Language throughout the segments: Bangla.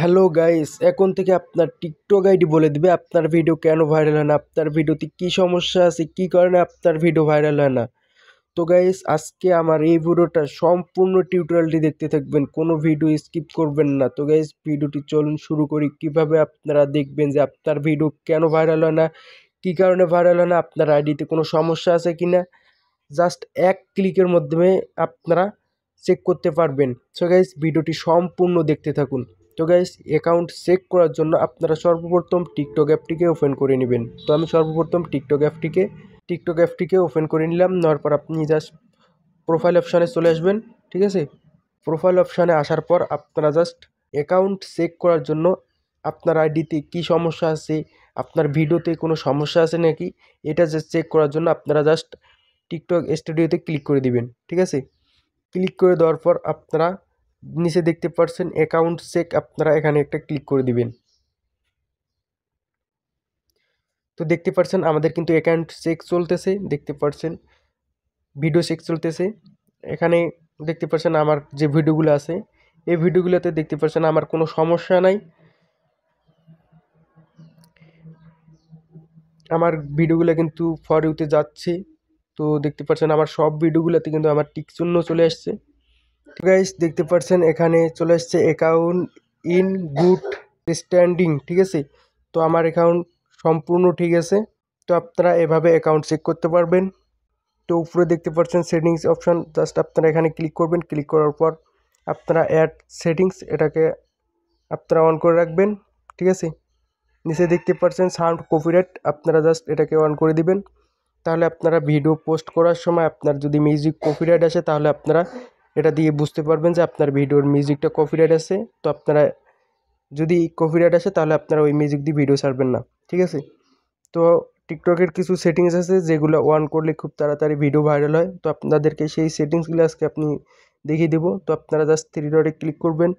হ্যালো গাইস, এখন থেকে আপনার টিকটক আইডি বলে দিবে আপনার ভিডিও কেন ভাইরাল হয় না, আপনার ভিডিওতে কি সমস্যা আছে, কি কারণে আপনার ভিডিও ভাইরাল হয় না। তো গাইস, আজকে আমার এই ভিডিওটা সম্পূর্ণ টিউটোরিয়ালটি দেখতে থাকবেন, কোনো ভিডিও স্কিপ করবেন না। তো গাইস, ভিডিওটি চলুন শুরু করি। কিভাবে আপনারা দেখবেন যে আপনার ভিডিও কেন ভাইরাল হয় না, কি কারণে ভাইরাল হয় না, আপনার আইডিতে কোনো সমস্যা আছে কিনা, জাস্ট এক ক্লিকের মাধ্যমে আপনারা চেক করতে পারবেন। সো গাইস, ভিডিওটি সম্পূর্ণ দেখতে থাকুন। তো গাইস, অ্যাকাউন্ট চেক করার জন্য আপনারা সর্বপ্রথম টিকটক অ্যাপটিকে ওপেন করে নেবেন। তো আমি সর্বপ্রথম টিকটক অ্যাপটিকে ওপেন করে নিলাম। নেওয়ার পর আপনি জাস্ট প্রোফাইল অপশানে চলে আসবেন। ঠিক আছে, প্রোফাইল অপশানে আসার পর আপনারা জাস্ট অ্যাকাউন্ট চেক করার জন্য আপনার আইডিতে কি সমস্যা আছে, আপনার ভিডিওতে কোনো সমস্যা আছে নাকি, এটা জাস্ট চেক করার জন্য আপনারা জাস্ট টিকটক স্টুডিওতে ক্লিক করে দিবেন। ঠিক আছে, ক্লিক করে দেওয়ার পর আপনারা নিচে দেখতে পাচ্ছেন অ্যাকাউন্ট চেক, আপনারা এখানে একটা ক্লিক করে দিবেন। তো দেখতে পাচ্ছেন আমাদের কিন্তু অ্যাকাউন্ট চেক চলতেছে, দেখতে পাচ্ছেন ভিডিও চেক চলতেছে। এখানে দেখতে পাচ্ছেন আমার যে ভিডিওগুলো আছে, এই ভিডিওগুলোতে দেখতে পাচ্ছেন আমার কোনো সমস্যা নাই। আমার ভিডিওগুলো কিন্তু ফর ইউতে যাচ্ছে। তো দেখতে পাচ্ছেন আমার সব ভিডিওগুলোতে কিন্তু আমার টিক চিহ্ন চলে আসছে। তো গাইস, দেখতে পাচ্ছেন এখানে চলে আসছে অ্যাকাউন্ট ইন গুড স্ট্যান্ডিং। ঠিক আছে, তো আমার অ্যাকাউন্ট সম্পূর্ণ ঠিক আছে। তো আপনারা এভাবে অ্যাকাউন্ট চেক করতে পারবেন। তো উপরে দেখতে পাচ্ছেন সেটিংস অপশন, জাস্ট আপনারা এখানে ক্লিক করবেন। ক্লিক করার পর আপনারা অ্যাড সেটিংস, এটাকে আপনারা অন করে রাখবেন। ঠিক আছে, নিচে দেখতে পাচ্ছেন সাউন্ড কপিরাইট, আপনারা জাস্ট এটাকে অন করে দিবেন। তাহলে আপনারা ভিডিও পোস্ট করার সময় আপনার যদি মিউজিক কপিরাইট আসে, তাহলে আপনারা এটা দিয়ে বুঝতে পারবেন যে আপনার ভিডিওর মিউজিকটা কপিরাইট আছে। তো আপনারা যদি কপিরাইট আসে তাহলে আপনারা ওই মিউজিক দিয়ে ভিডিও ছাড়বেন না। ঠিক আছে, তো টিকটকের কিছু সেটিংস আছে যেগুলো অন করলে খুব তাড়াতাড়ি ভিডিও ভাইরাল হয়। তো আপনাদেরকে সেই সেটিংসগুলো আজকে আপনি দেখিয়ে দেবো। তো আপনারা জাস্ট থ্রি ডটে ক্লিক করবেন,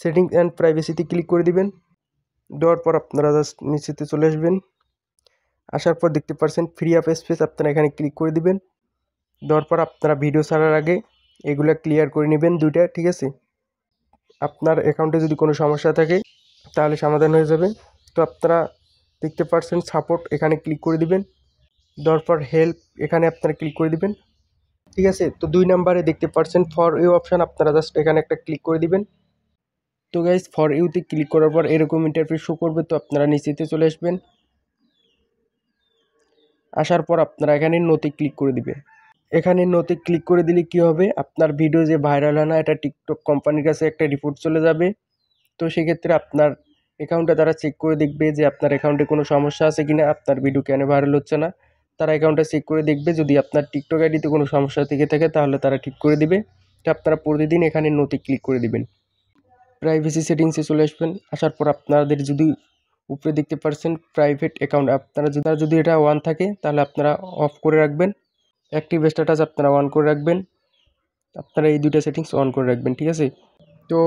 সেটিংস অ্যান্ড প্রাইভেসিতে ক্লিক করে দিবেন। দেওয়ার পর আপনারা জাস্ট নিচেতে চলে আসবেন। আসার পর দেখতে পাচ্ছেন ফ্রি অ্যাপ স্পেস, আপনারা এখানে ক্লিক করে দিবেন। দেওয়ার পর আপনারা ভিডিও ছাড়ার আগে এগুলো ক্লিয়ার করে নেবেন দুইটা। ঠিক আছে, আপনার অ্যাকাউন্টে যদি কোনো সমস্যা থাকে তাহলে সমাধান হয়ে যাবে। তো আপনারা দেখতে পাচ্ছেন সাপোর্ট, এখানে ক্লিক করে দিবেন। দেওয়ার পর হেল্প, এখানে আপনারা ক্লিক করে দিবেন। ঠিক আছে, তো 2 নাম্বারে দেখতে পাচ্ছেন ফর ইউ অপশান, আপনারা জাস্ট এখানে একটা ক্লিক করে দিবেন। তো গাইস, ফর ইউতে ক্লিক করার পর এরকম ইন্টারফেস শো করবে। তো আপনারা নিচেতে চলে আসবেন। আসার পর আপনারা এখানে নোতে ক্লিক করে দিবেন। এখানে নোতে ক্লিক করে দিলে কি হবে, আপনার ভিডিও যে ভাইরাল হয় না, এটা টিকটক কোম্পানির কাছে একটা রিপোর্ট চলে যাবে। তো সেক্ষেত্রে আপনার অ্যাকাউন্টটা তারা চেক করে দেখবে যে আপনার অ্যাকাউন্টে কোনো সমস্যা আছে কিনা, আপনার ভিডিও কেন ভাইরাল হচ্ছে না। তারা অ্যাকাউন্টটা চেক করে দেখবে, যদি আপনার টিকটক আইডিতে কোনো সমস্যা থেকে থাকে তাহলে তারা ঠিক করে দিবে। তো আপনারা প্রতিদিন এখানে নোতে ক্লিক করে দিবেন। প্রাইভেসি সেটিংসে চলে আসবেন। আসার পর আপনাদের যদি উপরে দেখতে পাচ্ছেন প্রাইভেট অ্যাকাউন্ট, আপনারা যদি এটা অন থাকে তাহলে আপনারা অফ করে রাখবেন। অ্যাক্টিভ স্ট্যাটাস আপনারা অন করে রাখবেন। আপনারা এই দুইটা সেটিংস অন করে রাখবেন। ঠিক আছে, তো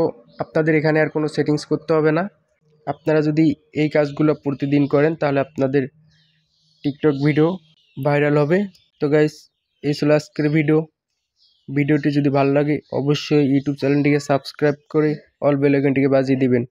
আপনাদের এখানে আর কোনো সেটিংস করতে হবে না। আপনারা যদি এই কাজগুলো প্রতিদিন করেন তাহলে আপনাদের টিকটক ভিডিও ভাইরাল হবে। তো গাইস, এই ছিল আজকের ভিডিওটি যদি ভালো লাগে অবশ্যই ইউটিউব চ্যানেলটিকে সাবস্ক্রাইব করে অল বেল আইকনটিকে বাজিয়ে দিবেন।